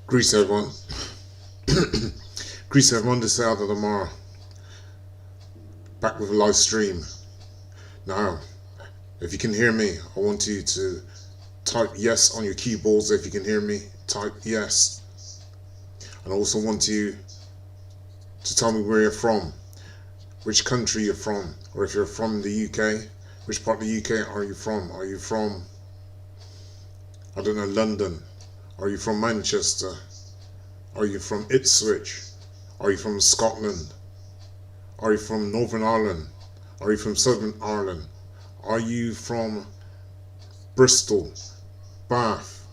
Greece everyone. Greece everyone, this is eldadamara, back with a live stream. Now, if you can hear me, I want you to type yes on your keyboards. If you can hear me, type yes. And I also want you to tell me where you're from, which country you're from, or if you're from the UK, which part of the UK are you from? Are you from, I don't know, London? Are you from Manchester? Are you from Ipswich? Are you from Scotland? Are you from Northern Ireland? Are you from Southern Ireland? Are you from Bristol, Bath?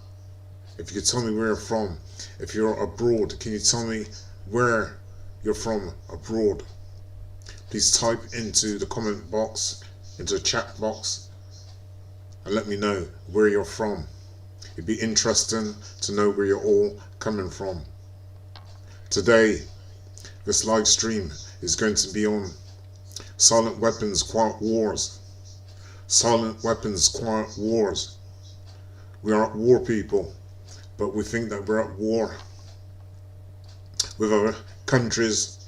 If you could tell me where you're from. If you're abroad, can you tell me where you're from abroad? Please type into the comment box, into the chat box, and let me know where you're from. It'd be interesting to know where you're all coming from. Today, this live stream is going to be on silent weapons, quiet wars. Silent weapons, quiet wars. We are at war, people, but we think that we're at war with other countries.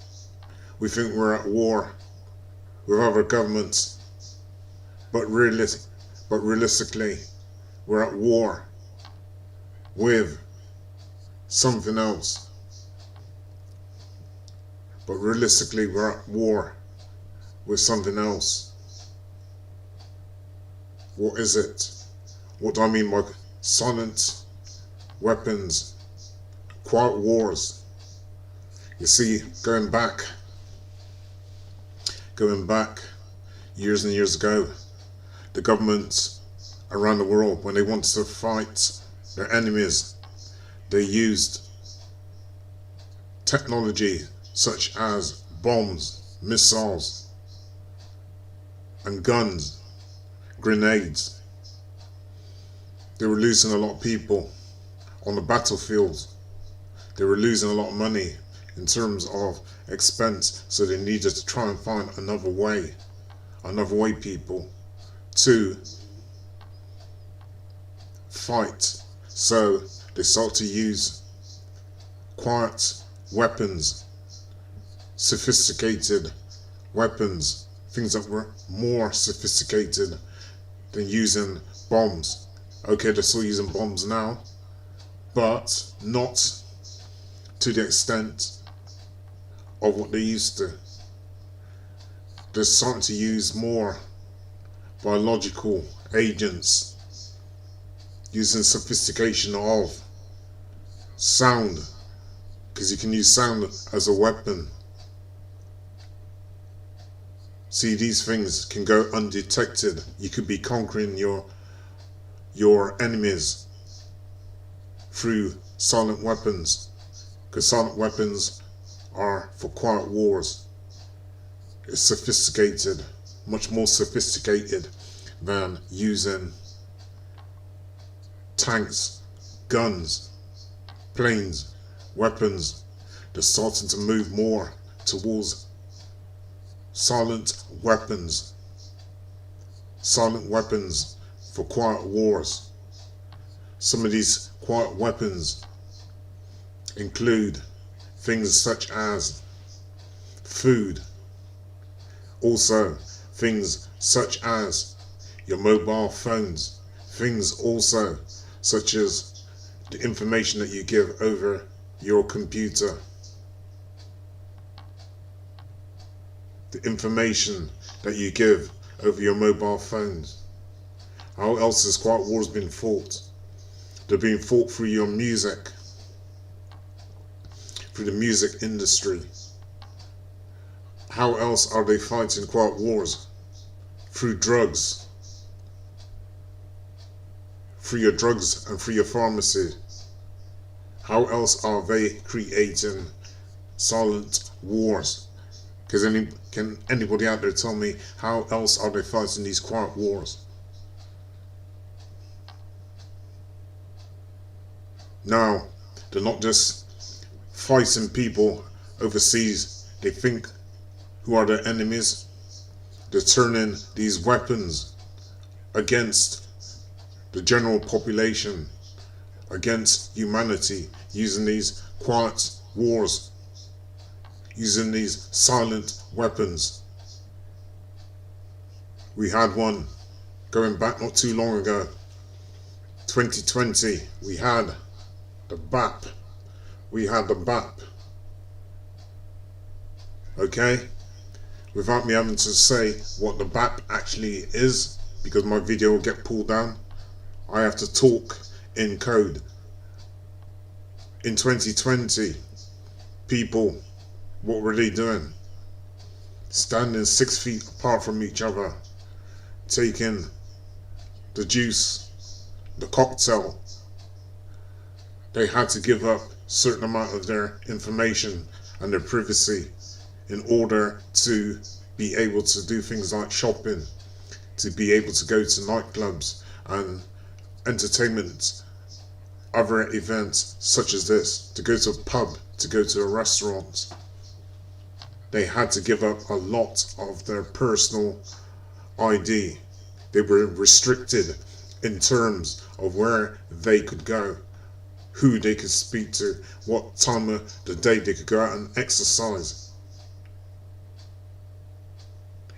We think we're at war with other governments, but realistically, we're at war with something else. But realistically, we're at war with something else. What is it? What do I mean by silent weapons, quiet wars? You see, going back years and years ago, the governments around the world, when they wanted to fight their enemies, they used technology such as bombs, missiles, and guns, grenades. They were losing a lot of people on the battlefield. They were losing a lot of money in terms of expense, so they needed to try and find another way people, to fight. So they started to use quiet weapons, sophisticated weapons, things that were more sophisticated than using bombs. Okay, they're still using bombs now, but not to the extent of what they used to. They're starting to use more biological agents, using sophistication of sound, because you can use sound as a weapon. See, these things can go undetected. You could be conquering your enemies through silent weapons, because silent weapons are for quiet wars. It's sophisticated, much more sophisticated than using tanks, guns, planes, weapons. They're starting to move more towards silent weapons for quiet wars. Some of these quiet weapons include things such as food, also things such as your mobile phones, things also such as the information that you give over your computer, the information that you give over your mobile phones. How else has quiet wars been fought? They're being fought through your music, through the music industry. How else are they fighting quiet wars? Through drugs, through your drugs and through your pharmacy. How else are they creating silent wars? Can anybody out there tell me how else are they fighting these quiet wars? Now, they're not just fighting people overseas. They think who are their enemies. They're turning these weapons against the general population against humanity, using these quiet wars, using these silent weapons. We had one going back not too long ago, 2020. We had the BAP. We had the BAP. Okay? Without me having to say what the BAP actually is, because my video will get pulled down, I have to talk in code. In 2020, people, what were they doing? Standing 6 feet apart from each other, taking the juice, the cocktail. They had to give up a certain amount of their information and their privacy in order to be able to do things like shopping, to be able to go to nightclubs and entertainment, other events such as this, to go to a pub, to go to a restaurant. They had to give up a lot of their personal ID. They were restricted in terms of where they could go, who they could speak to, what time of the day they could go out and exercise.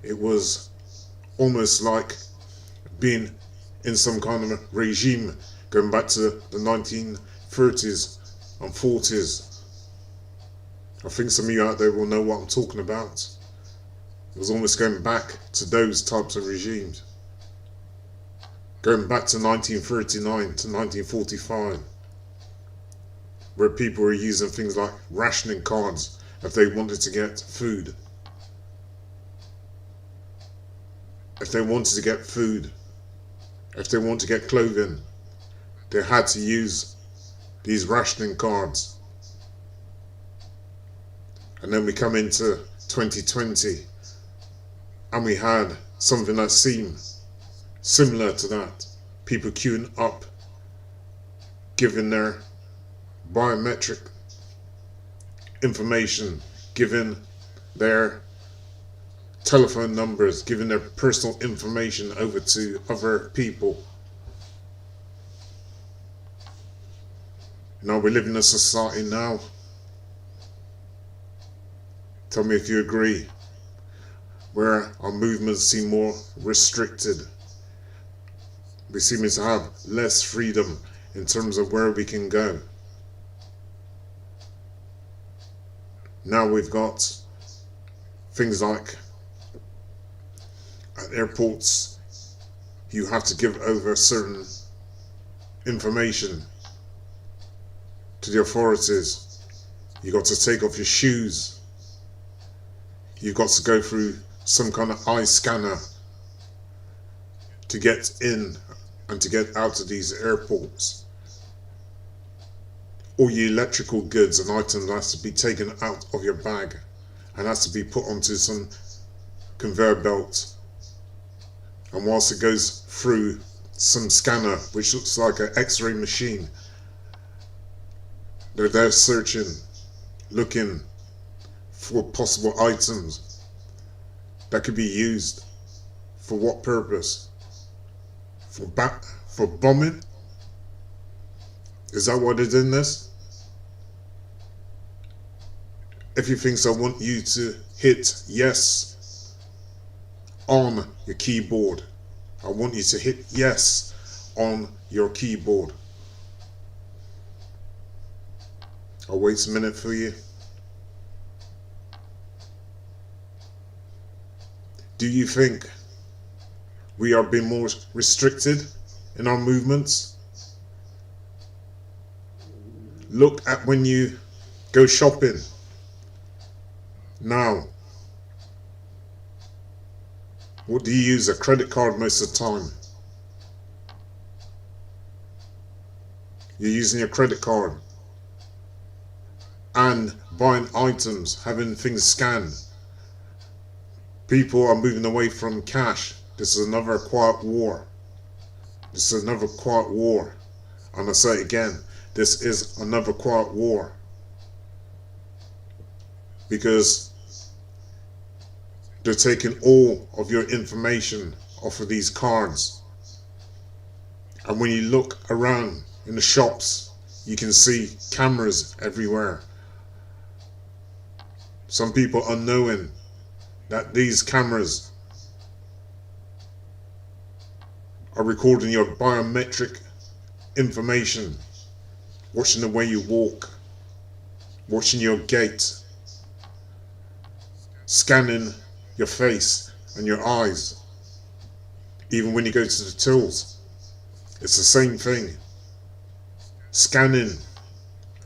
It was almost like being in some kind of a regime going back to the 1930s and 40s. I think some of you out there will know what I'm talking about. It was almost going back to those types of regimes. Going back to 1939 to 1945, where people were using things like rationing cards if they wanted to get food. If they wanted to get food, if they wanted to get clothing, they had to use these rationing cards. And then we come into 2020 and we had something that seemed similar to that. People queuing up, giving their biometric information, giving their telephone numbers, giving their personal information over to other people. Now we live in a society now, tell me if you agree, where our movements seem more restricted. We seem to have less freedom in terms of where we can go. Now we've got things like at airports, you have to give over certain information to the authorities. You got to take off your shoes. You've got to go through some kind of eye scanner to get in and to get out of these airports. All your electrical goods and items has to be taken out of your bag and has to be put onto some conveyor belt. And whilst it goes through some scanner, which looks like an X-ray machine, they're there searching, looking for possible items that could be used. For what purpose? For bombing? Is that why they're doing this? If you think so, I want you to hit yes on your keyboard. I want you to hit yes on your keyboard. I'll wait a minute for you. Do you think we are being more restricted in our movements? Look at when you go shopping now. What do you use? A credit card most of the time. You're using your credit card and buying items, having things scanned. People are moving away from cash. This is another quiet war. This is another quiet war. And I say it again, this is another quiet war. Because they're taking all of your information off of these cards. And when you look around in the shops, you can see cameras everywhere. Some people unknowing that these cameras are recording your biometric information, watching the way you walk, watching your gait, scanning your face and your eyes. Even when you go to the tills, it's the same thing. Scanning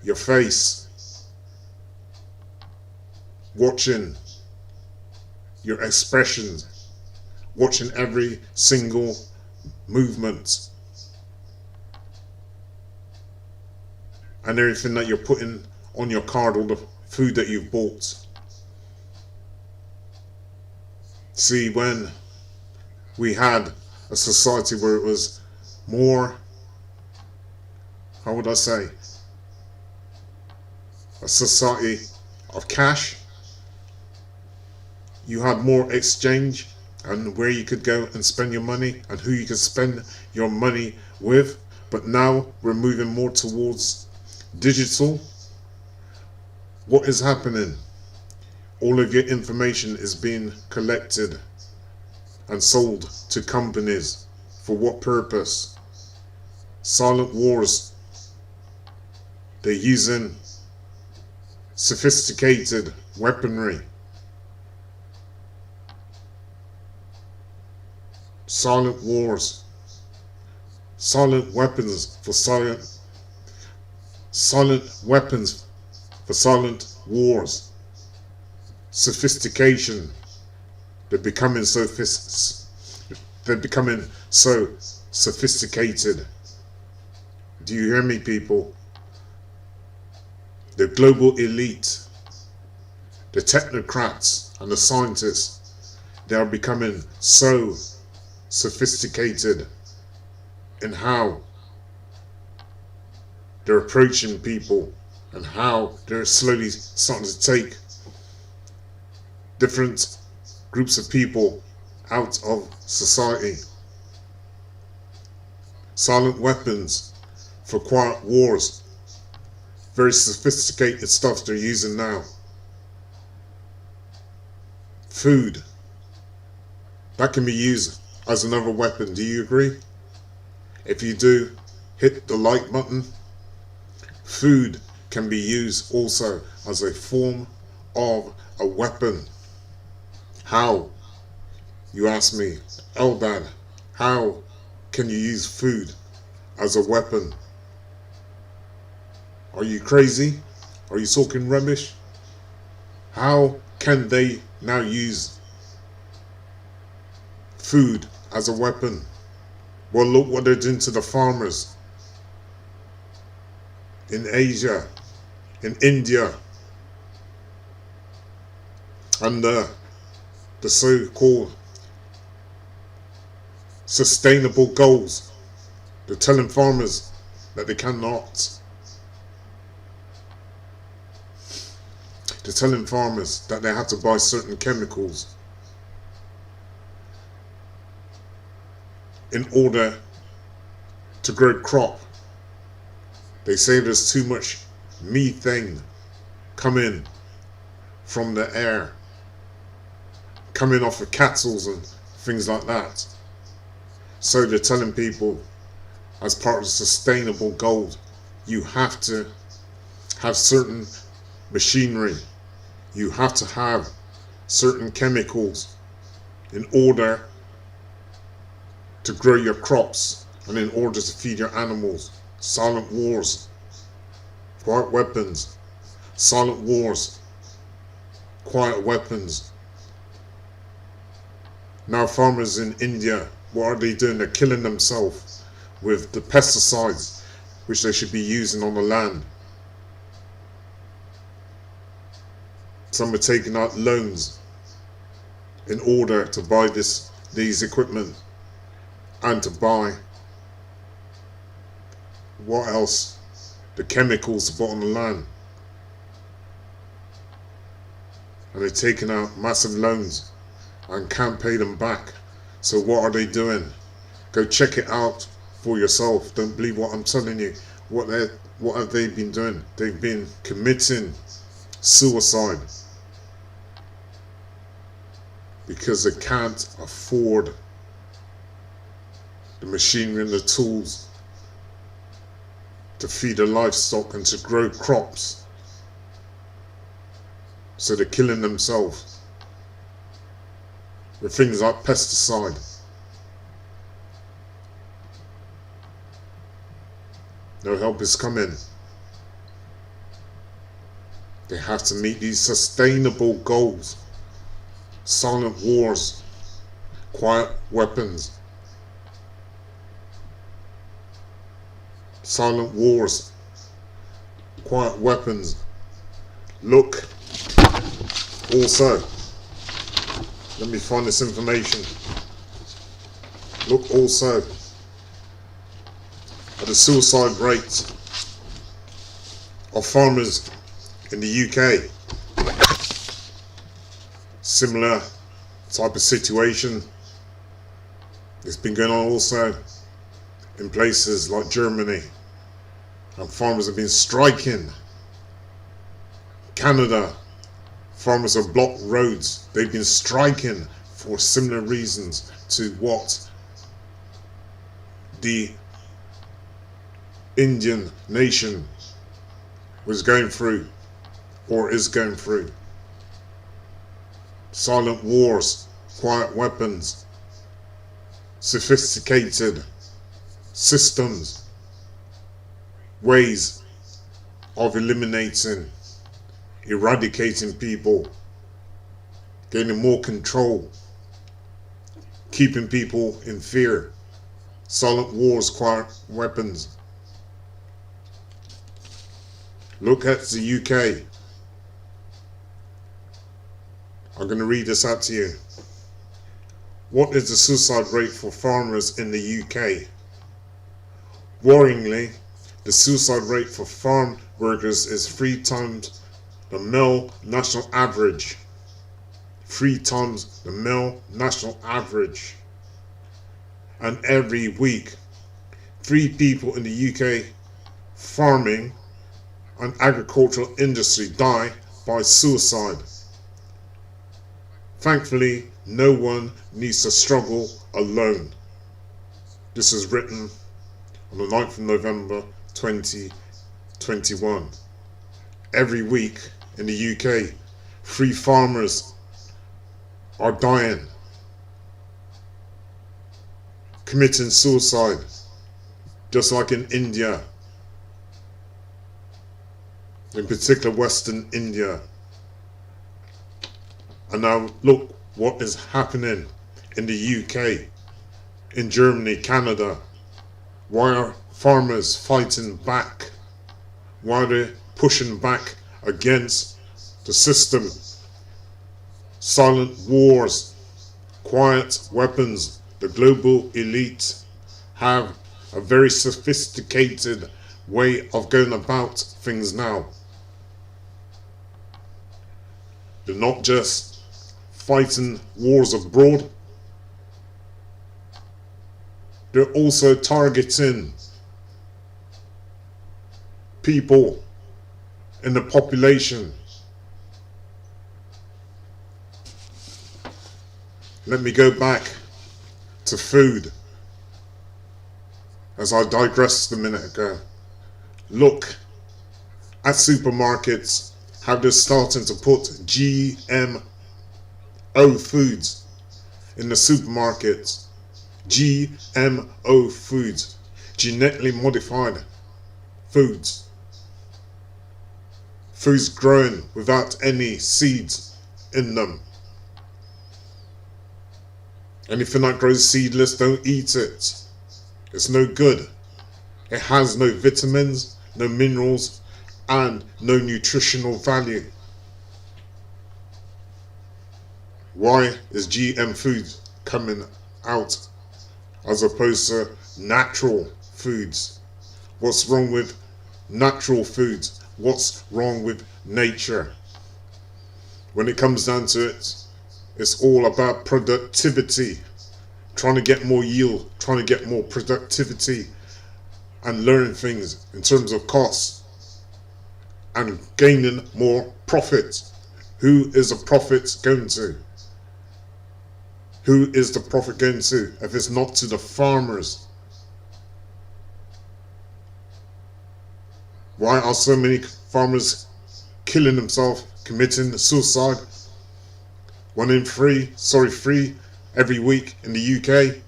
your face, watching your expressions, watching every single movement and everything that you're putting on your card, all the food that you've bought. See, when we had a society where it was more, how would I say, a society of cash, you had more exchange and where you could go and spend your money and who you could spend your money with. But now we're moving more towards digital. What is happening? All of your information is being collected and sold to companies. For what purpose? Silent wars. They're using sophisticated weaponry. Silent wars. Silent weapons for silent weapons for silent wars. Sophistication. They're becoming so sophisticated. Do you hear me, people? The global elite, the technocrats and the scientists, they are becoming so sophisticated in how they're approaching people and how they're slowly starting to take different groups of people out of society. Silent weapons for quiet wars. Very sophisticated stuff they're using now. Food. That can be used as another weapon. Do you agree? If you do, hit the like button. Food can be used also as a form of a weapon. How? You ask me, Eldad, how can you use food as a weapon? Are you crazy? Are you talking rubbish? How can they now use food as a weapon? Well, look what they're doing to the farmers in Asia, in India, and the so-called sustainable goals. They're telling farmers that they cannot. They're telling farmers that they have to buy certain chemicals in order to grow crop. They say there's too much methane coming from the air, coming off of cattle and things like that. So they're telling people, as part of the sustainable goal, you have to have certain machinery, you have to have certain chemicals in order to grow your crops and in order to feed your animals. Silent wars, quiet weapons, silent wars, quiet weapons. Now farmers in India, what are they doing? They're killing themselves with the pesticides which they should be using on the land. Some are taking out loans in order to buy these equipment and to buy what else? The chemicals to put on the land. And they're taking out massive loans and can't pay them back. So what are they doing? Go check it out for yourself. Don't believe what I'm telling you. What have they been doing? They've been committing suicide because they can't afford the machinery and the tools to feed their livestock and to grow crops. So they're killing themselves with things like pesticide. No help is coming. They have to meet these sustainable goals. Silent wars, quiet weapons. Silent wars, quiet weapons. Look, also, let me find this information. Look also at the suicide rate of farmers in the UK. Similar type of situation. It's been going on also in places like Germany, and farmers have been striking. Canada, farmers have blocked roads. They've been striking for similar reasons to what the Indian nation was going through or is going through. Silent wars, quiet weapons, sophisticated systems, ways of eliminating, eradicating people, gaining more control, keeping people in fear. Silent wars, quiet weapons. Look at the UK. I'm going to read this out to you. What is the suicide rate for farmers in the UK? Worryingly, the suicide rate for farm workers is 3 times the male national average. 3 times the male national average. And every week, 3 people in the UK farming and agricultural industry die by suicide. Thankfully, no one needs to struggle alone. This is written on the 9th of November 2021. Every week in the UK, 3 farmers are dying, committing suicide, just like in India, in particular Western India. And now look what is happening in the UK, in Germany, Canada. Why are farmers fighting back? Why are they pushing back against the system? Silent wars, quiet weapons. The global elite have a very sophisticated way of going about things now. They're not just fighting wars abroad. They're also targeting people in the population. Let me go back to food, as I digressed a minute ago. Look at supermarkets, how they're starting to put GMO foods in the supermarkets. GMO foods, genetically modified foods. Foods grown without any seeds in them. Anything that grows seedless, don't eat it. It's no good. It has no vitamins, no minerals, and no nutritional value. Why is GM food coming out as opposed to natural foods? What's wrong with natural foods? What's wrong with nature? When it comes down to it, it's all about productivity. Trying to get more yield, trying to get more productivity and learning things in terms of costs and gaining more profit. Who is the profit going to? Who is the profit going to if it's not to the farmers? Why are so many farmers killing themselves, committing suicide? 3 every week in the UK.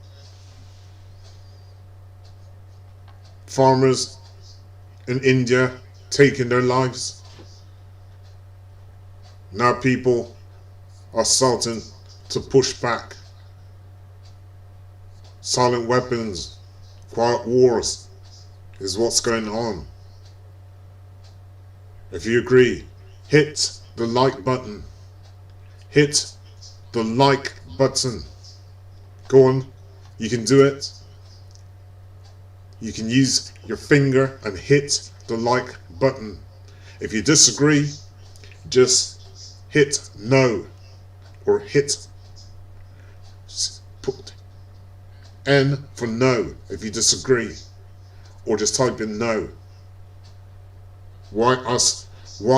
Farmers in India taking their lives. Now people are starting to push back. Silent weapons, quiet wars is what's going on. If you agree, hit the like button. Hit the like button. Go on, you can do it. You can use your finger and hit the like button. If you disagree, just hit no, or put N for no if you disagree, or just type in no. Why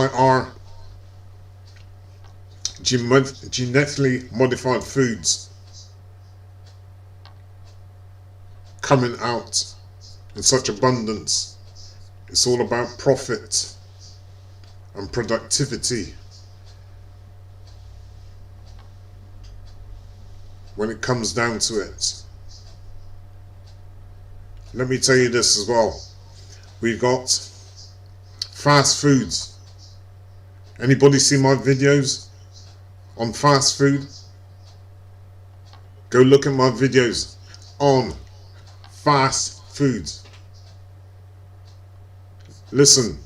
are genetically modified foods coming out in such abundance? It's all about profit and productivity. When it comes down to it, let me tell you this as well. We've got fast foods. Anybody see my videos on fast food? Go look at my videos on fast foods. Listen,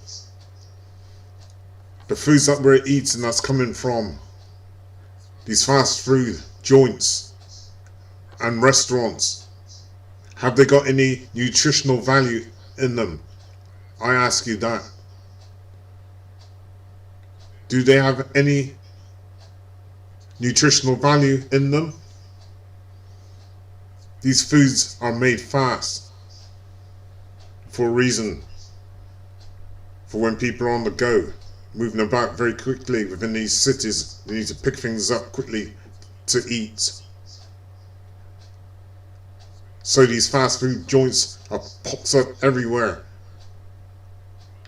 the foods that we're eating that's coming from these fast food joints and restaurants, have they got any nutritional value in them? I ask you that. Do they have any nutritional value in them? These foods are made fast for a reason. For when people are on the go, moving about very quickly within these cities, they need to pick things up quickly to eat. So these fast food joints are pops up everywhere.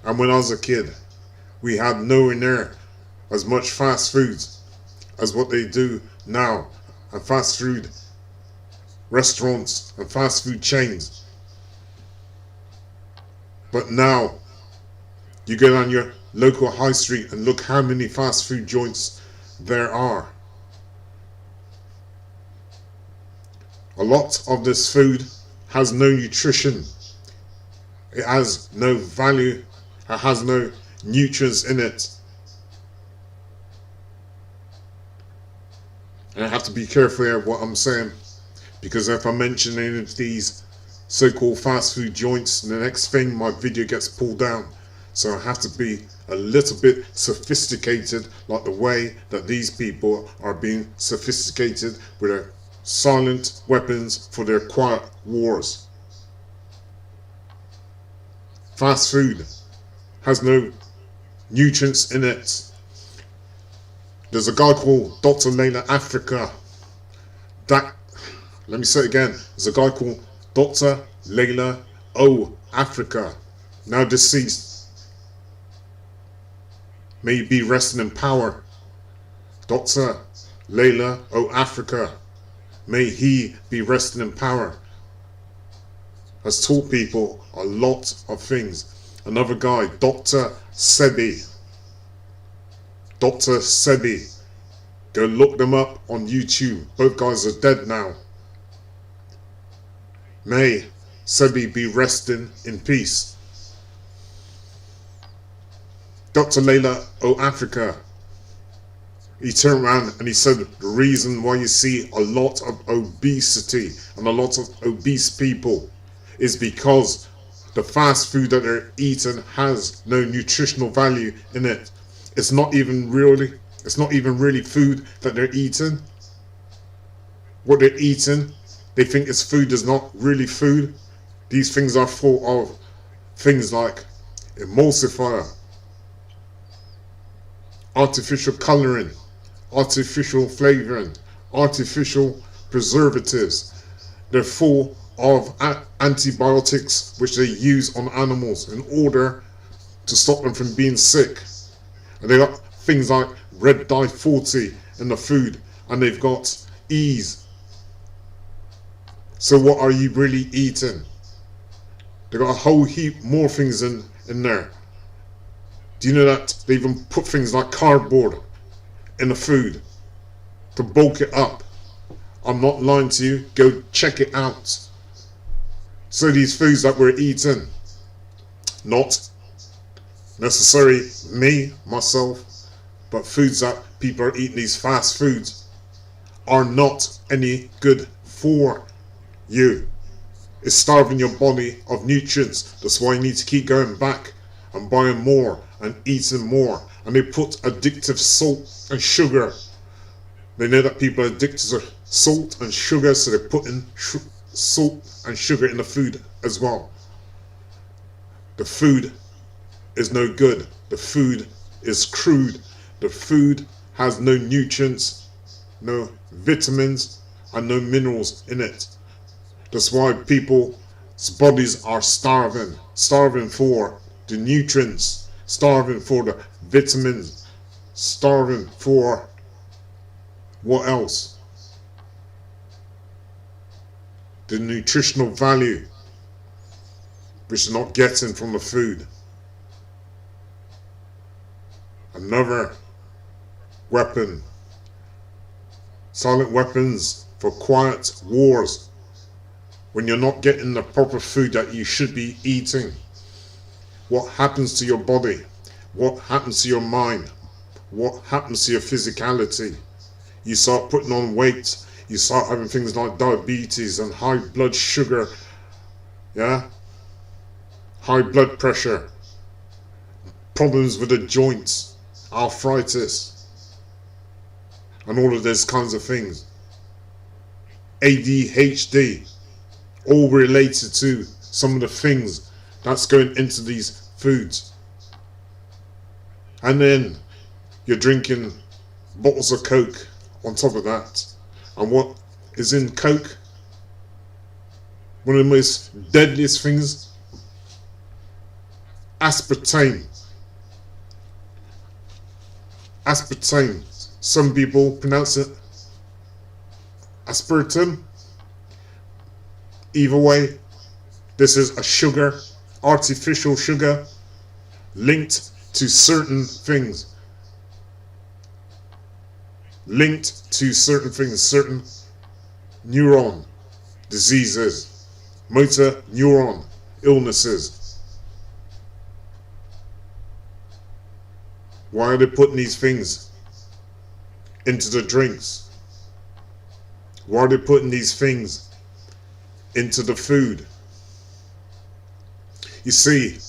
And when I was a kid, we had nowhere near as much fast food as what they do now. And fast food restaurants and fast food chains. But now, you go down your local high street and look how many fast food joints there are. A lot of this food has no nutrition. It has no value. It has no nutrients in it. And I have to be careful here what I'm saying, because if I mention any of these so-called fast food joints, the next thing my video gets pulled down. So I have to be a little bit sophisticated, like the way that these people are being sophisticated with their silent weapons for their quiet wars. Fast food has no nutrients in it. There's a guy called Dr. Layla Africa. Let me say it again. There's a guy called Dr. Layla O Africa, now deceased. May he be resting in power. Dr. Layla O Africa, may he be resting in power. Has taught people a lot of things. Another guy, Dr. Sebi. Dr. Sebi. Go look them up on YouTube. Both guys are dead now. May Sebi be resting in peace. Dr. Layla O Africa, he turned around and he said the reason why you see a lot of obesity and a lot of obese people is because the fast food that they're eating has no nutritional value in it. It's not even really food that they're eating. What they're eating, they think it's food, is not really food. These things are full of things like emulsifier, artificial coloring, artificial flavoring, artificial preservatives. They're full of antibiotics which they use on animals in order to stop them from being sick. And they got things like red dye 40 in the food, and they've got ease. So what are you really eating? They got a whole heap more things in there. Do you know that they even put things like cardboard in the food to bulk it up? I'm not lying to you. Go check it out. So these foods that we're eating, not necessarily me, myself, but foods that people are eating, these fast foods, are not any good for you. It's starving your body of nutrients. That's why you need to keep going back and buying more and eating more. And they put addictive salt and sugar. They know that people are addicted to salt and sugar, so they're putting salt and sugar in the food as well. The food is no good. The food is crude. The food has no nutrients, no vitamins, and no minerals in it. That's why people's bodies are starving. Starving for the nutrients, starving for the vitamins, starving for what else? The nutritional value, which they're not getting from the food. Another weapon. Silent weapons for quiet wars. When you're not getting the proper food that you should be eating. What happens to your body? What happens to your mind? What happens to your physicality? You start putting on weight. You start having things like diabetes and high blood sugar. Yeah? High blood pressure. Problems with the joints. Arthritis. And all of those kinds of things. ADHD. All related to some of the things that's going into these foods. And then you're drinking bottles of Coke on top of that. And what is in Coke? One of the most deadliest things, aspartame. Aspartame. Some people pronounce it aspartame. Either way, this is a sugar, artificial sugar, linked to certain things. Linked to certain things, certain neuron diseases, motor neuron illnesses. Why are they putting these things into the drinks? Why are they putting these things into the food? You see,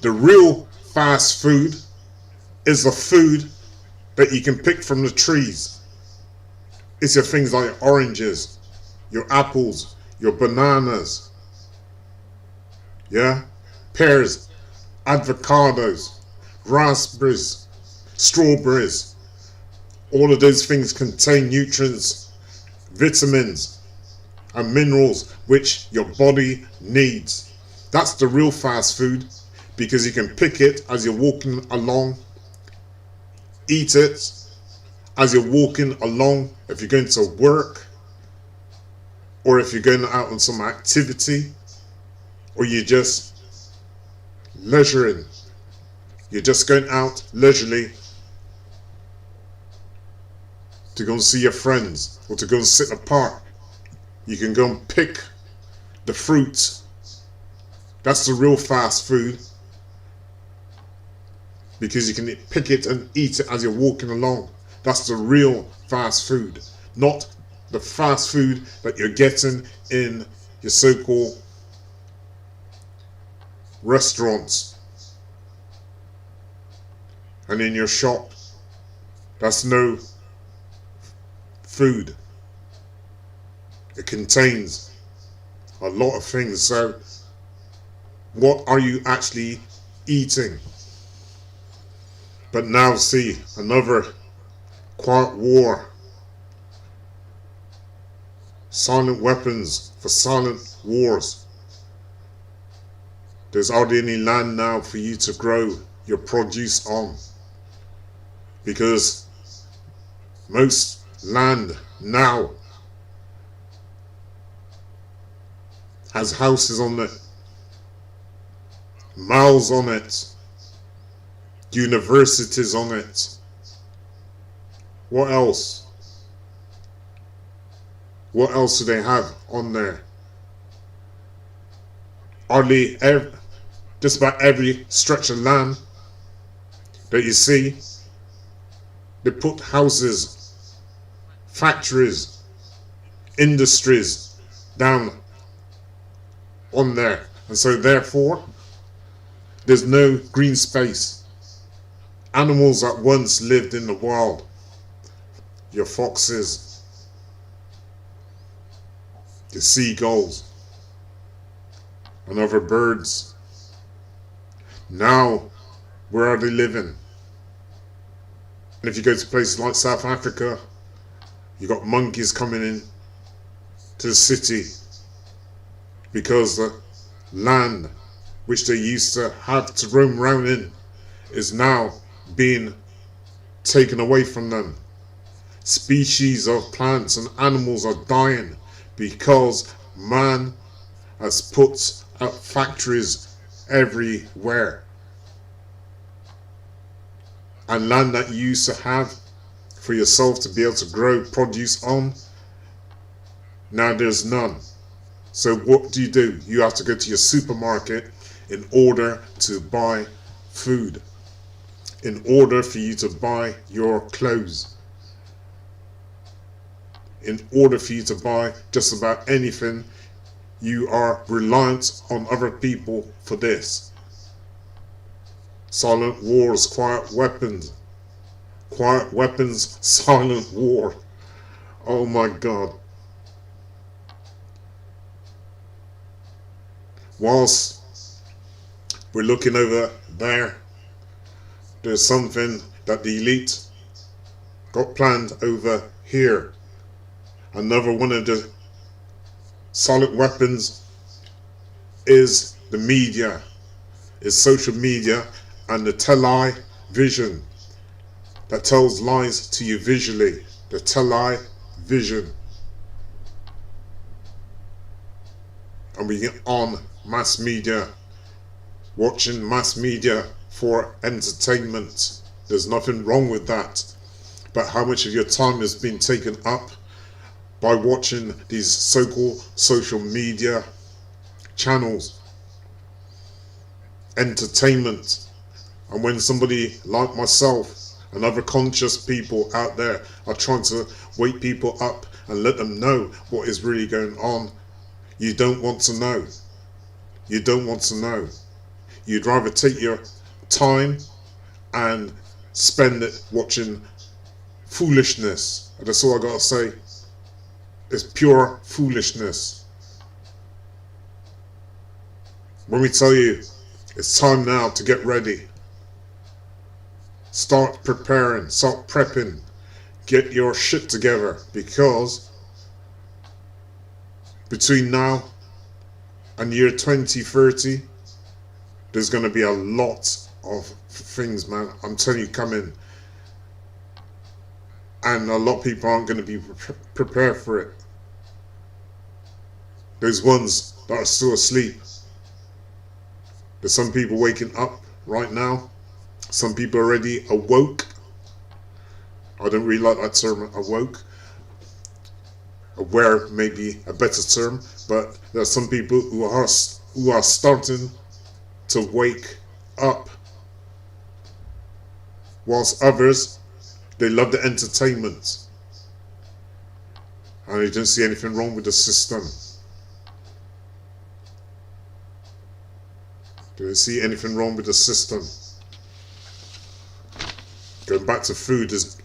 the real fast food is the food that you can pick from the trees. It's your things like oranges, your apples, your bananas, yeah, pears, avocados, raspberries, strawberries. All of those things contain nutrients, vitamins, and minerals which your body needs. That's the real fast food, because you can pick it as you're walking along, eat it as you're walking along, if you're going to work, or if you're going out on some activity, or you're just leisuring. You're just going out leisurely to go and see your friends, or to go and sit in a park. You can go and pick the fruit. That's the real fast food, because you can pick it and eat it as you're walking along. That's the real fast food, not the fast food that you're getting in your so-called restaurants and in your shop. That's no food. It contains a lot of things. So What are you actually eating? But now see, another quiet war. Silent weapons for silent wars. There's hardly any land now for you to grow your produce on, because most land now has houses on it, malls on it, universities on it. What else? What else do they have on there? Hardly just about every stretch of land that you see, they put houses, factories, industries down on there. And so therefore, there's no green space. Animals that once lived in the wild, your foxes, the seagulls, and other birds, now where are they living? And if you go to places like South Africa, you got monkeys coming in to the city because the land which they used to have to roam around in is now being taken away from them. Species of plants and animals are dying because man has put up factories everywhere. And land that you used to have for yourself to be able to grow produce on, now there's none. So what do? You have to go to your supermarket in order to buy food, in order for you to buy your clothes, in order for you to buy just about anything. You are reliant on other people for this. Silent wars, quiet weapons, silent war. Oh my God. Whilst we're looking over there, there's something that the elite got planned over here. Another one of the silent weapons is the media, is social media and the television that tells lies to you visually, the television. And we get on mass media, watching mass media for entertainment. There's nothing wrong with that. But how much of your time has been taken up by watching these so-called social media channels, entertainment? And when somebody like myself and other conscious people out there are trying to wake people up and let them know what is really going on, you don't want to know. You don't want to know. You'd rather take your time and spend it watching foolishness. And that's all I gotta say. It's pure foolishness. When we tell you it's time now to get ready, start preparing, start prepping, get your shit together, because between now and year 2030, there's going to be a lot of things, man. I'm telling you, coming. And a lot of people aren't going to be prepared for it. Those ones that are still asleep. There's some people waking up right now. Some people already awoke. I don't really like that term, awoke. Aware may be a better term, but there are some people who are starting to wake up, whilst others, they love the entertainment and they don't see anything wrong with the system. They don't see anything wrong with the system. Going back to food is,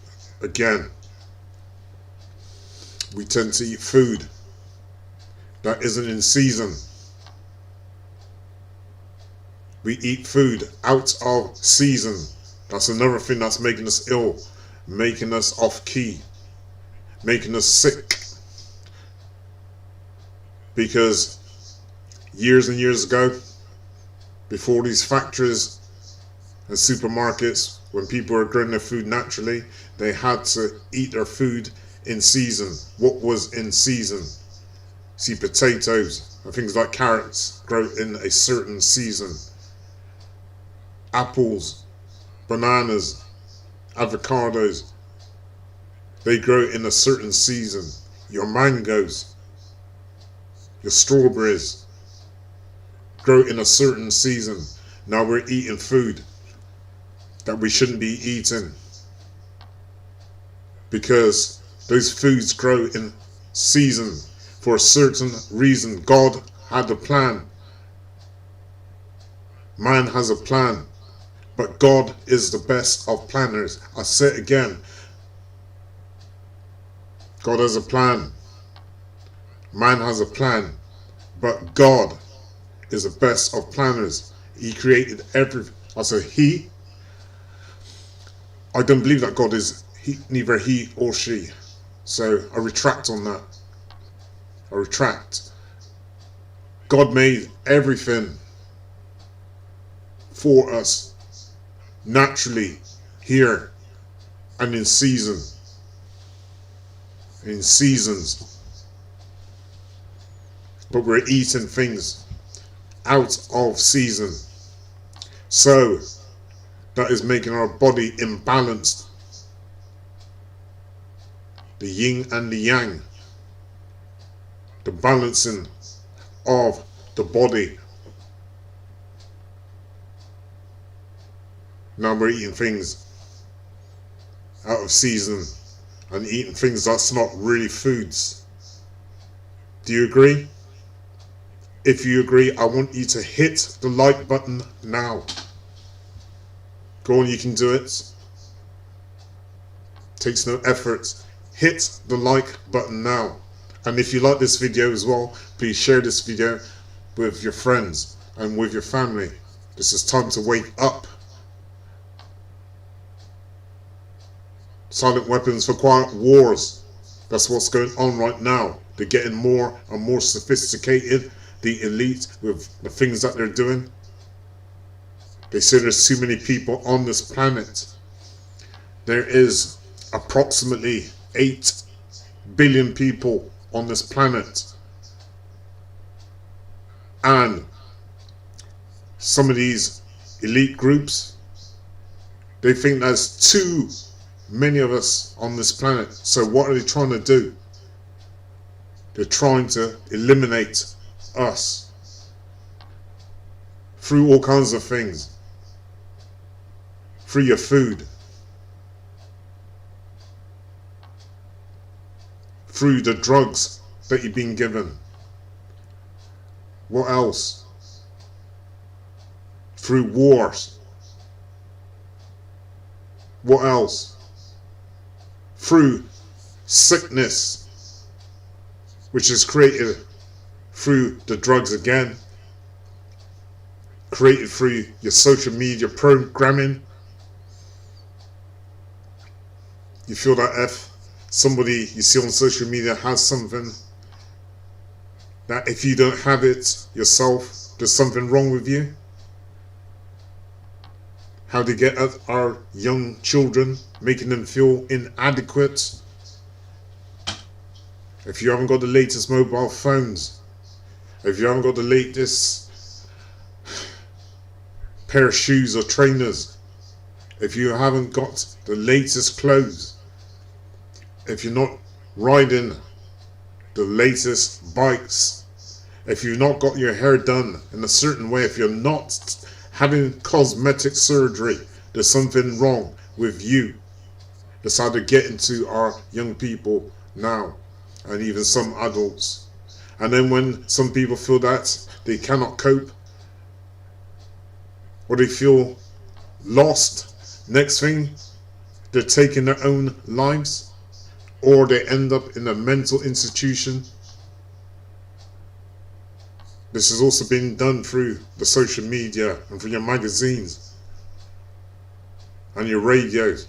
again, we tend to eat food that isn't in season. We eat food out of season. That's another thing that's making us ill, making us off key, making us sick. Because years and years ago, before these factories and supermarkets, when people were growing their food naturally, they had to eat their food in season. What was in season? See, potatoes and things like carrots grow in a certain season. Apples, bananas, avocados, they grow in a certain season. Your mangoes, your strawberries grow in a certain season. Now we're eating food that we shouldn't be eating, because those foods grow in season for a certain reason. God had a plan. Man has a plan. But God is the best of planners. I say it again. God has a plan. Man has a plan. But God is the best of planners. He created I say he. I don't believe that God is neither he or she. So I retract on that. I retract. God made everything for us naturally, here and in season. In seasons. But we're eating things out of season. So that is making our body imbalanced. The yin and the yang. The balancing of the body. Now we're eating things out of season and eating things that's not really foods. Do you agree? If you agree, I want you to hit the like button now. Go on, you can do it. Takes no effort. Hit the like button now. And if you like this video as well, please share this video with your friends and with your family. This is time to wake up. Silent weapons for quiet wars. That's what's going on right now. They're getting more and more sophisticated, the elite, with the things that they're doing. They say there's too many people on this planet. There is approximately 8 billion people on this planet. And some of these elite groups, they think there's too many of us on this planet. So what are they trying to do? They're trying to eliminate us through all kinds of things. Through your food. Through the drugs that you've been given. What else? Through wars. What else? Through sickness, which is created through the drugs again, created through your social media programming. You feel that if somebody you see on social media has something, that if you don't have it yourself, there's something wrong with you. How they get at our young children, making them feel inadequate. If you haven't got the latest mobile phones, if you haven't got the latest pair of shoes or trainers, if you haven't got the latest clothes, if you're not riding the latest bikes, if you've not got your hair done in a certain way, if you're not having cosmetic surgery, there's something wrong with you. That's how they're getting to our young people now, and even some adults. And then when some people feel that they cannot cope, or they feel lost, next thing, they're taking their own lives, or they end up in a mental institution. This has also been done through the social media and through your magazines and your radios.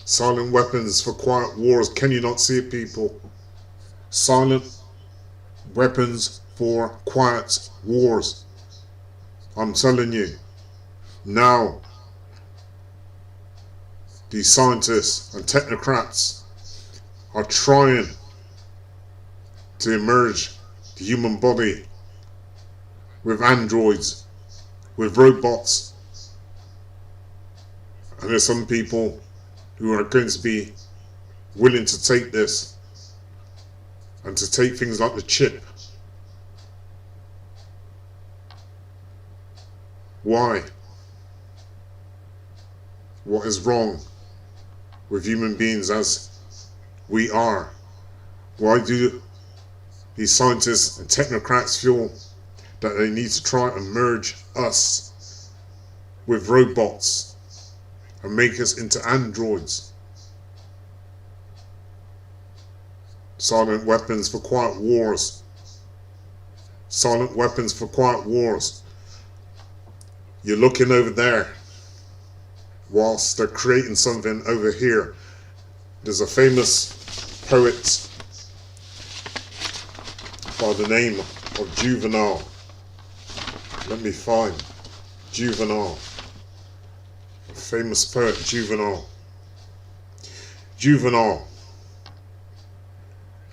Silent weapons for quiet wars. Can you not see it, people? Silent weapons for quiet wars. I'm telling you. Now, these scientists and technocrats are trying to emerge the human body with androids, with robots. And there's some people who are going to be willing to take this and to take things like the chip. Why? What is wrong with human beings as we are? Why do these scientists and technocrats feel that they need to try and merge us with robots and make us into androids? Silent weapons for quiet wars. Silent weapons for quiet wars. You're looking over there whilst they're creating something over here. There's a famous poet by the name of Juvenal. Let me find Juvenal. A famous poet, Juvenal. Juvenal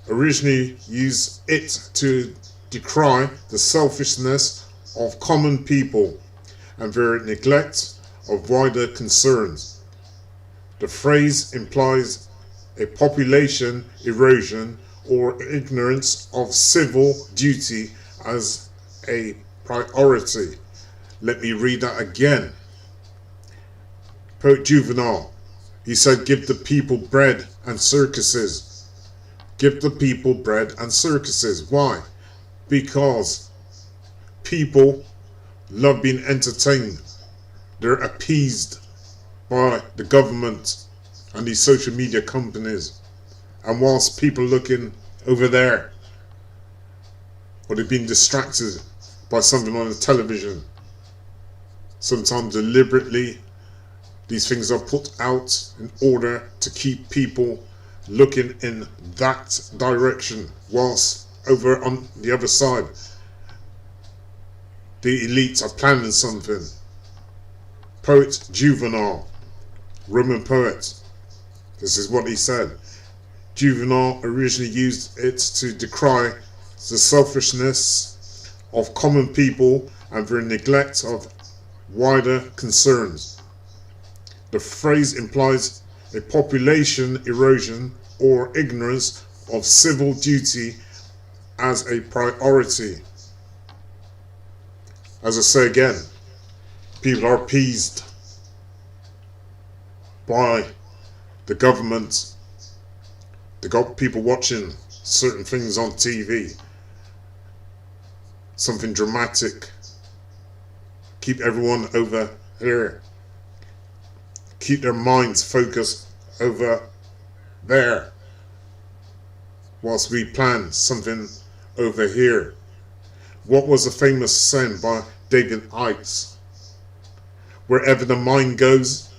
originally used it to decry the selfishness of common people and their neglect of wider concerns. The phrase implies a population erosion or ignorance of civil duty as a priority. Let me read that again. Poet Juvenal, he said, give the people bread and circuses. Give the people bread and circuses. Why? Because people love being entertained. They're appeased by the government and these social media companies. And whilst people looking over there, or they've been distracted by something on the television, sometimes deliberately, these things are put out in order to keep people looking in that direction, whilst over on the other side, the elites are planning something. Poet Juvenal, Roman poet, this is what he said. Juvenal originally used it to decry the selfishness of common people and their neglect of wider concerns. The phrase implies a population erosion or ignorance of civil duty as a priority. As I say again, people are appeased by the government. They got people watching certain things on TV, something dramatic. Keep everyone over here. Keep their minds focused over there, whilst we plan something over here. What was a famous saying by David Icke? Wherever the mind goes,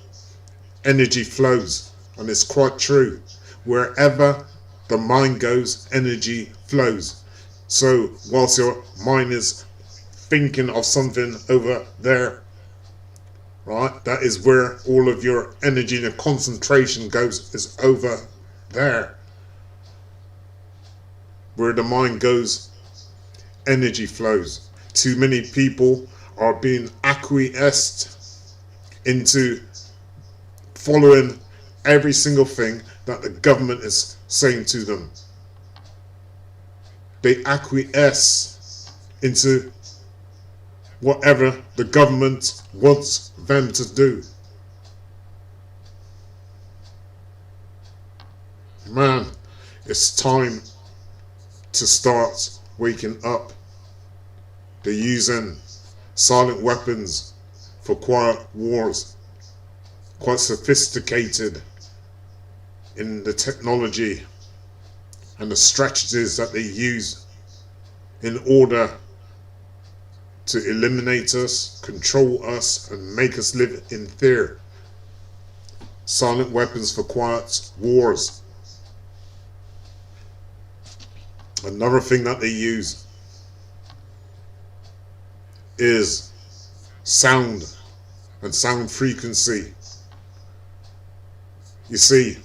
energy flows. And it's quite true. Wherever the mind goes, energy flows. So whilst your mind is thinking of something over there, right, that is where all of your energy and your concentration goes, is over there. Where the mind goes, energy flows. Too many people are being acquiesced into following every single thing that the government is saying to them. They acquiesce into whatever the government wants them to do. Man, it's time to start waking up. They're using silent weapons for quiet wars, quite sophisticated in the technology and the strategies that they use in order to eliminate us, control us, and make us live in fear. Silent weapons for quiet wars. Another thing that they use is sound and sound frequency. You see,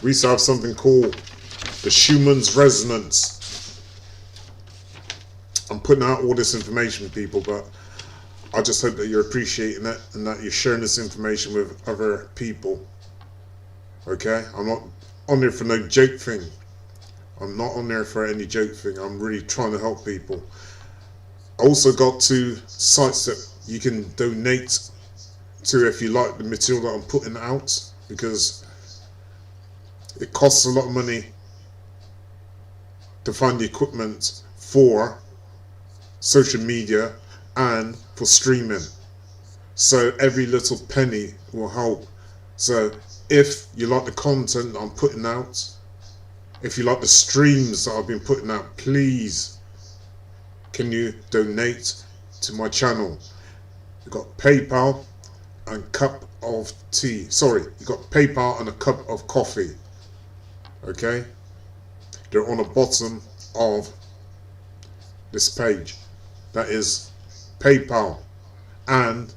we used to have something called the Schumann's resonance. I'm putting out all this information, people, but I just hope that you're appreciating it and that you're sharing this information with other people. Okay? I'm not on there for no joke thing. I'm not on there for any joke thing. I'm really trying to help people. I also got 2 sites that you can donate to if you like the material that I'm putting out, because it costs a lot of money to find the equipment for social media and for streaming. So every little penny will help. So if you like the content that I'm putting out, if you like the streams that I've been putting out, please can you donate to my channel. You've got PayPal and cup of tea. Sorry, you've got PayPal and a cup of coffee. Okay? They're on the bottom of this page. That is PayPal and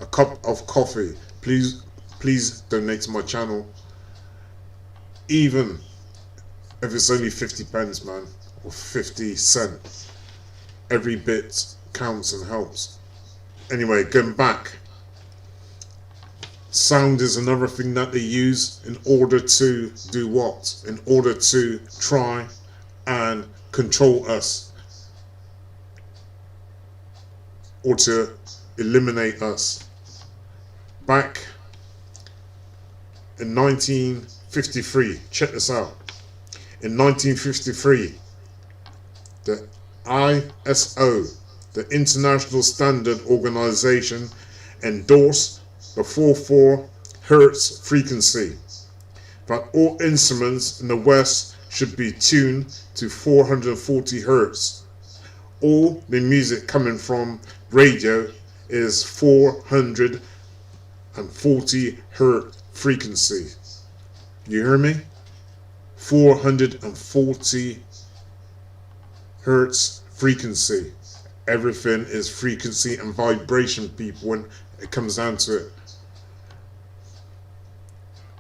a cup of coffee. Please donate to my channel. Even if it's only 50 pence, man, or 50 cents. Every bit counts and helps. Anyway, going back. Sound is another thing that they use in order to do what? In order to try and control us, or to eliminate us. Back in 1953, check this out. In 1953, the ISO, the International Standard Organization, endorsed the 44 Hertz frequency, that all instruments in the West should be tuned to 440 Hertz. All the music coming from radio is 440 Hertz frequency. You hear me? 440 Hertz frequency. Everything is frequency and vibration, people, when it comes down to it.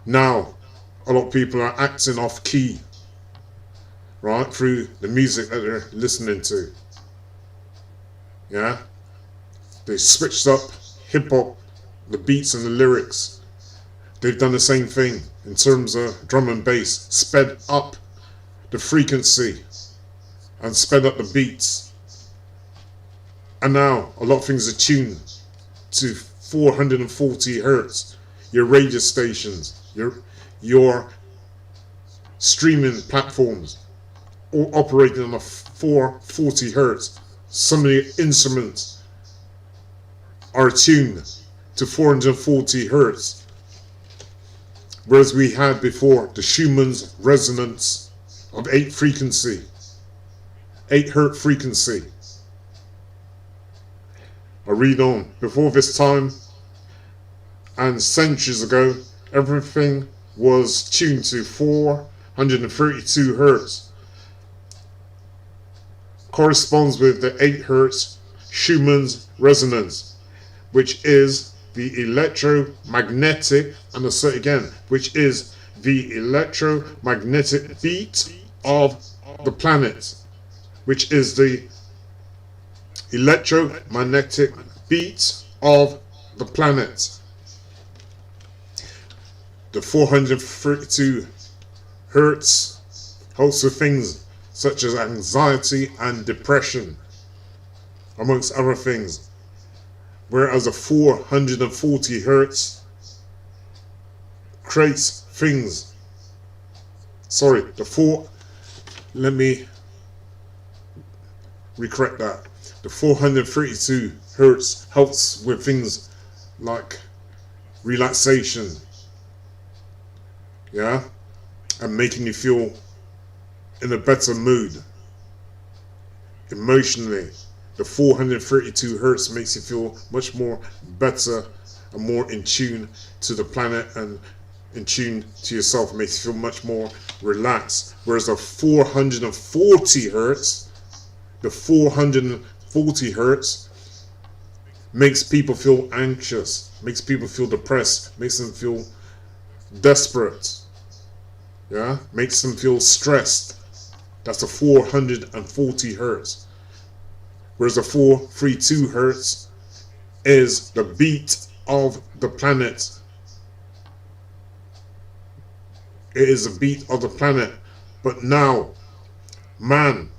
Now, a lot of people are acting off key, right, through the music that they're listening to. Yeah? They switched up hip-hop, the beats and the lyrics. They've done the same thing in terms of drum and bass. Sped up the frequency and sped up the beats. And now a lot of things are tuned to 440 Hertz. Your radio stations, your streaming platforms, all operating on a 440 Hertz. Some of the instruments are tuned to 440 Hertz. Whereas we had before the Schumann's resonance of 8 Hertz frequency. I read on. Before this time and centuries ago, everything was tuned to 432 Hertz. Corresponds with the 8 Hertz Schumann's resonance, which is the electromagnetic, and I'll say it again, which is the electromagnetic beat of the planet, which is the electromagnetic beat of the planet. The 432 Hertz helps with things such as anxiety and depression, amongst other things. Whereas the 440 Hertz creates things. Let me recorrect that. The 432 Hertz helps with things like relaxation, yeah, and making you feel in a better mood. emotionally. The 432 hertz makes you feel much more better and more in tune to the planet and in tune to yourself. It makes you feel much more relaxed. Whereas the 440 hertz, the 440 hertz makes people feel anxious, makes people feel depressed, makes them feel desperate, yeah, makes them feel stressed. That's the 440 hertz. Whereas the 432 hertz is the beat of the planet. It is the beat of the planet. But now, man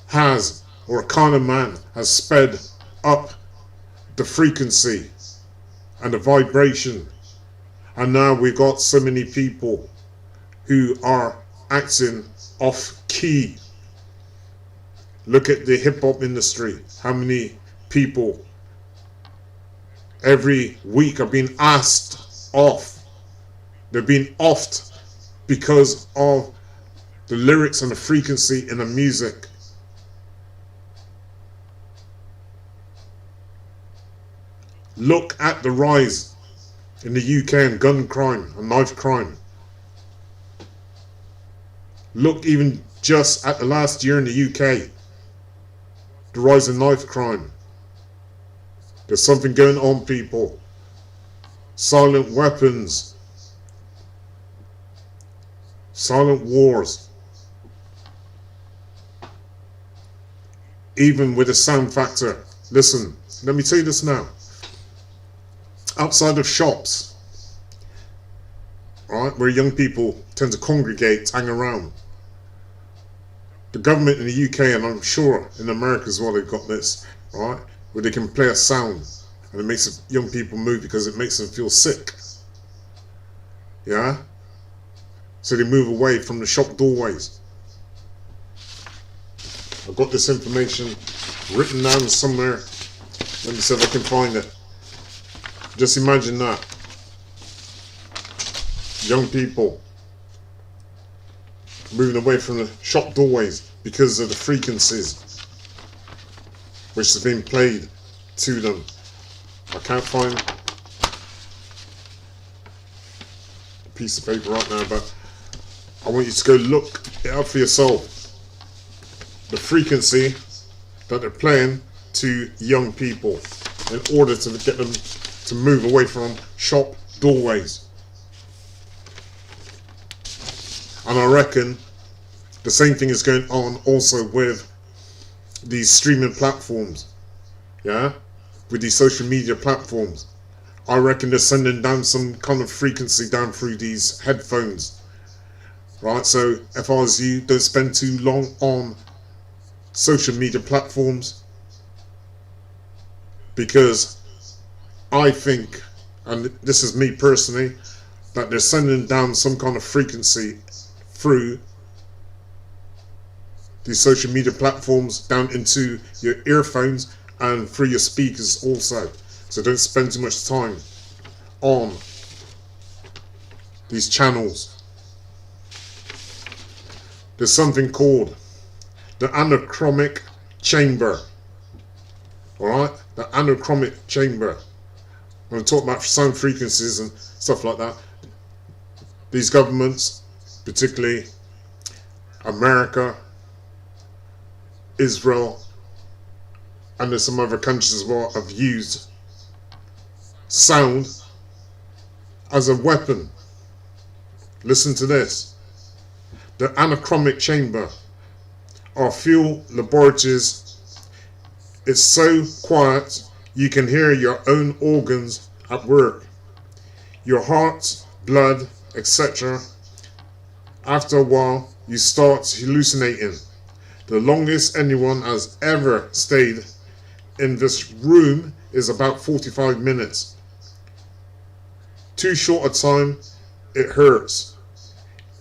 has, or a kind of man has sped up the frequency and the vibration. And now we've got so many people who are acting off key. Look at the hip hop industry. How many people every week are being asked off? They're being offed because of the lyrics and the frequency in the music. Look at the rise in the UK in gun crime and knife crime. Look even just at the last year in the UK, the rise in knife crime. There's something going on, people. Silent weapons. Silent wars. Even with a sound factor. Listen, let me tell you this now. Outside of shops, right, where young people tend to congregate, hang around, the government in the UK, and I'm sure in America as well, they've got this, right, where they can play a sound and it makes young people move because it makes them feel sick. Yeah? So they move away from the shop doorways. I've got this information written down somewhere. Let me see if I can find it. Just imagine that. Young people moving away from the shop doorways because of the frequencies which have been played to them. I can't find a piece of paper right now, but I want you to go look it up for yourself. The frequency that they're playing to young people in order to get them to move away from shop doorways. And I reckon the same thing is going on also with these streaming platforms, yeah, with these social media platforms. I reckon they're sending down some kind of frequency down through these headphones, right? So if I was you, don't spend too long on social media platforms, because I think, and this is me personally, that they're sending down some kind of frequency through these social media platforms down into your earphones and through your speakers also. So don't spend too much time on these channels. There's something called the anachromic chamber. Alright? The anachromic chamber. When I talk about sound frequencies and stuff like that, these governments, particularly America, Israel, and there's some other countries as well, have used sound as a weapon. Listen to this. The anachromic chamber are fuel laboratories. It's so quiet you can hear your own organs at work, your heart, blood, etc. After a while, you start hallucinating. The longest anyone has ever stayed in this room is about 45 minutes. Too short a time, it hurts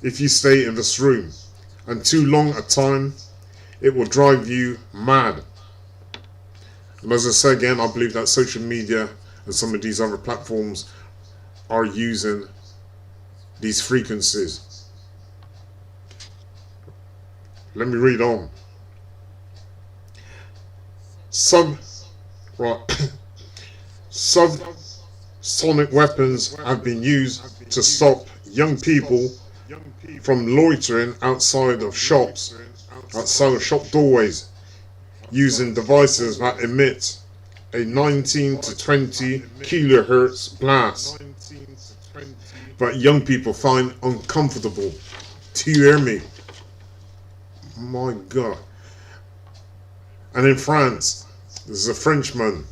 if you stay in this room, and too long a time, it will drive you mad. And as I say again, I believe that social media and some of these other platforms are using these frequencies. Let me read on. Sub right, subsonic weapons have been used to stop young people from loitering outside of shop doorways, using devices that emit a 19 to 20 kilohertz blast that young people find uncomfortable. Do you hear me? My God. And in France, there's a Frenchman,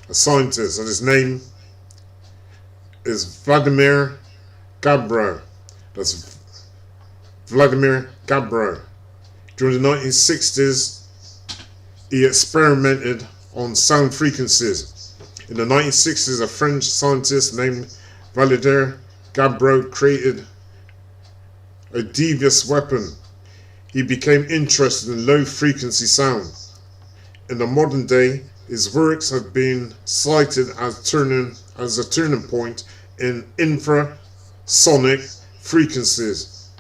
a scientist, and his name is Vladimir Gabro. That's Vladimir Gabro. During the 1960s, he experimented on sound frequencies. In the 1960s, a French scientist named Vladimir Gabro created a devious weapon. He became interested in low frequency sound. In the modern day, his works have been cited as a turning point in infrasonic frequencies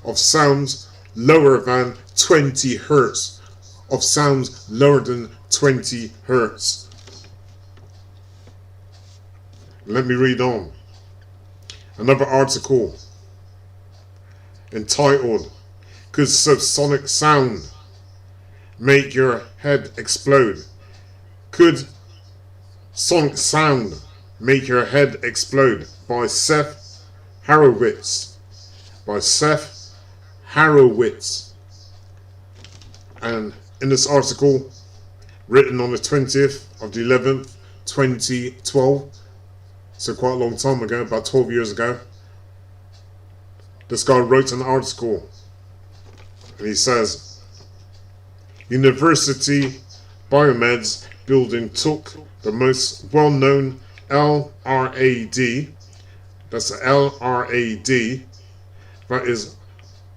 of sounds lower than 20 hertz. Of sounds lower than 20 hertz. Let me read on. Another article entitled, "Could subsonic sound make your head explode?" Could sonic sound make your head explode? By Seth Horowitz. And in this article, written on the 20th of the 11th, 2012, so quite a long time ago, about 12 years ago, this guy wrote an article, and he says, University Biomed's building took the most well-known LRAD, that's the LRAD, that is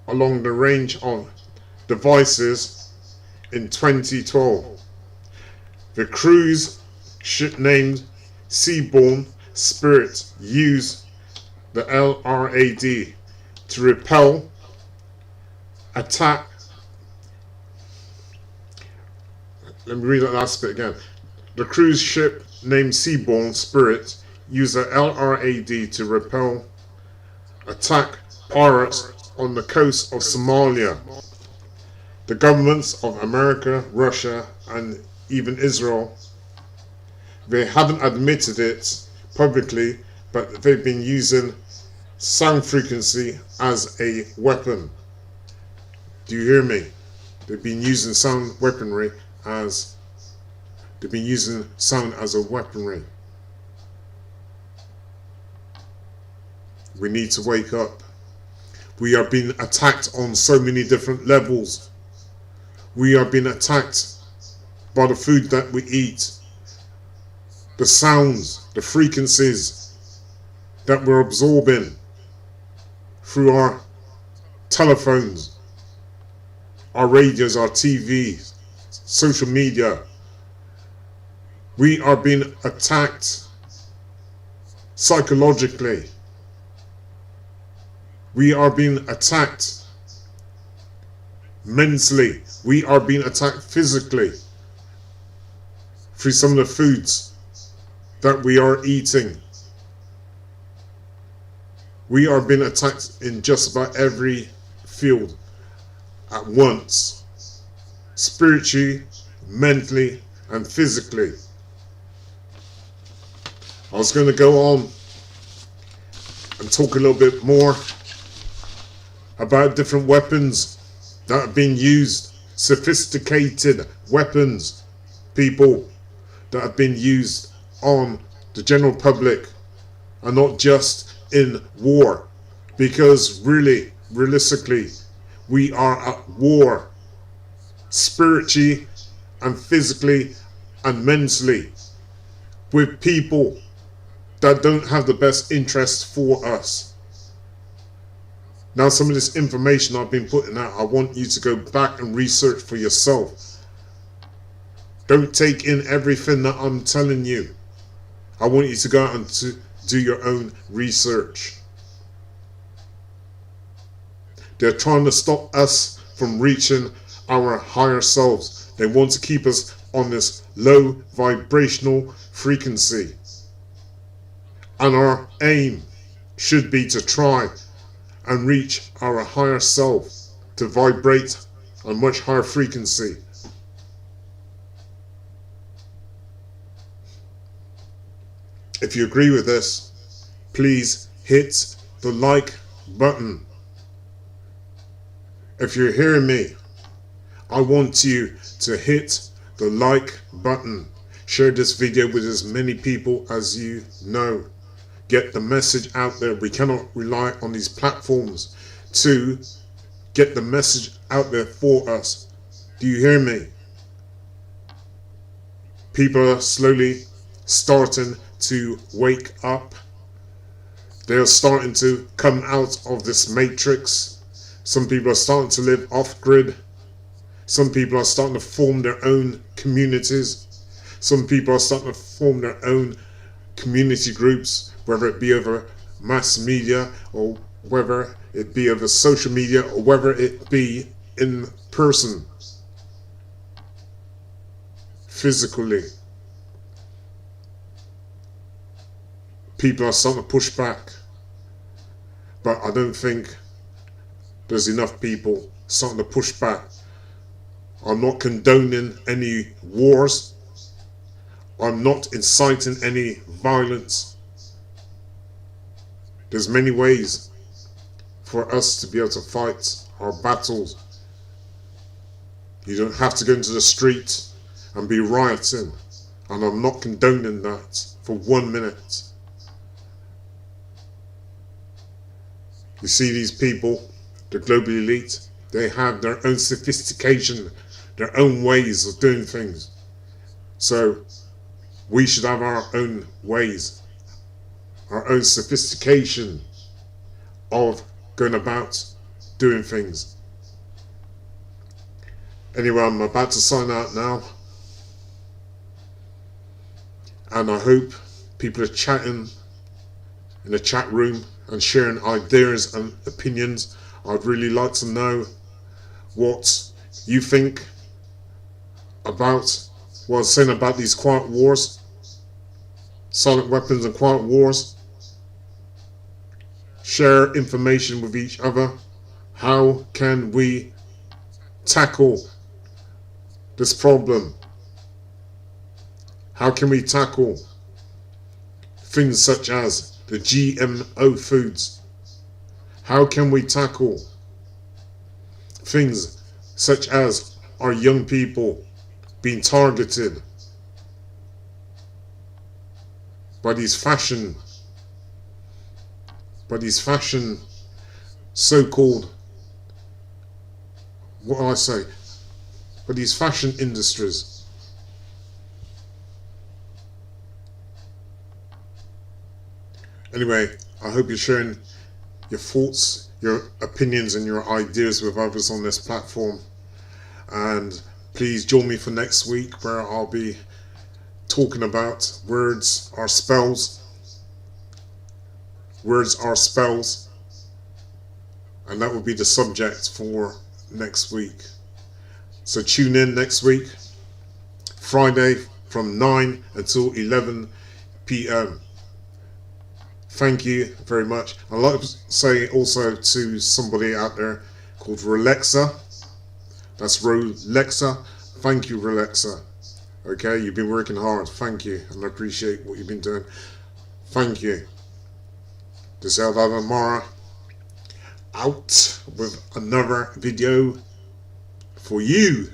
along the range of devices in 2012. The cruise ship named Seaborne Spirit used the LRAD to repel, attack. Let me read that last bit again. The cruise ship named Seaborne Spirit used the LRAD to repel, attack pirates on the coast of Somalia. The governments of America, Russia, and even Israel, they haven't admitted it publicly, but they've been using sound frequency as a weapon. Do you hear me? They've been using sound weaponry as they've been using sound as a weaponry. We need to wake up. We are being attacked on so many different levels. We are being attacked by the food that we eat, the sounds, the frequencies that we're absorbing through our telephones, our radios, our TVs, social media. We are being attacked psychologically. We are being attacked mentally. We are being attacked physically through some of the foods that we are eating. We are being attacked in just about every field at once, spiritually, mentally, and physically. I was going to go on and talk a little bit more about different weapons that have been used, sophisticated weapons, people that have been used on the general public and not just in war, because really, realistically, we are at war, spiritually and physically and mentally, with people that don't have the best interest for us. Now, some of this information I've been putting out, I want you to go back and research for yourself. Don't take in everything that I'm telling you. I want you to go out and to do your own research. They're trying to stop us from reaching our higher selves. They want to keep us on this low vibrational frequency. And our aim should be to try and reach our higher self, to vibrate on a much higher frequency. If you agree with this, please hit the like button. If you're hearing me, I want you to hit the like button. Share this video with as many people as you know. Get the message out there. We cannot rely on these platforms to get the message out there for us. Do you hear me? People are slowly starting to wake up. They're starting to come out of this matrix. Some people are starting to live off-grid. Some people are starting to form their own communities. Some people are starting to form their own community groups, whether it be over mass media or whether it be over social media or whether it be in person, physically. People are starting to push back, but I don't think there's enough people starting to push back. I'm not condoning any wars. I'm not inciting any violence. There's many ways for us to be able to fight our battles. You don't have to go into the street and be rioting, and I'm not condoning that for 1 minute. You see these people, the global elite, they have their own sophistication, their own ways of doing things. So we should have our own ways, our own sophistication of going about doing things. Anyway, I'm about to sign out now. And I hope people are chatting in the chat room and sharing ideas and opinions. I'd really like to know what you think about what I was saying about these quiet wars, silent weapons and quiet wars. Share information with each other. How can we tackle this problem? How can we tackle things such as the GMO foods? How can we tackle things such as our young people being targeted by these fashion so-called, what do I say, by these fashion industries? Anyway, I hope you're sharing your thoughts, your opinions and your ideas with others on this platform. And please join me for next week, where I'll be talking about words are spells. Words are spells. And that will be the subject for next week. So tune in next week, Friday from 9 until 11 p.m. Thank you very much. I'd like to say also to somebody out there called Rolexa. That's Rolexa. Thank you, Rolexa. Okay, you've been working hard. Thank you, and I appreciate what you've been doing. Thank you. This is eldadamara out with another video for you.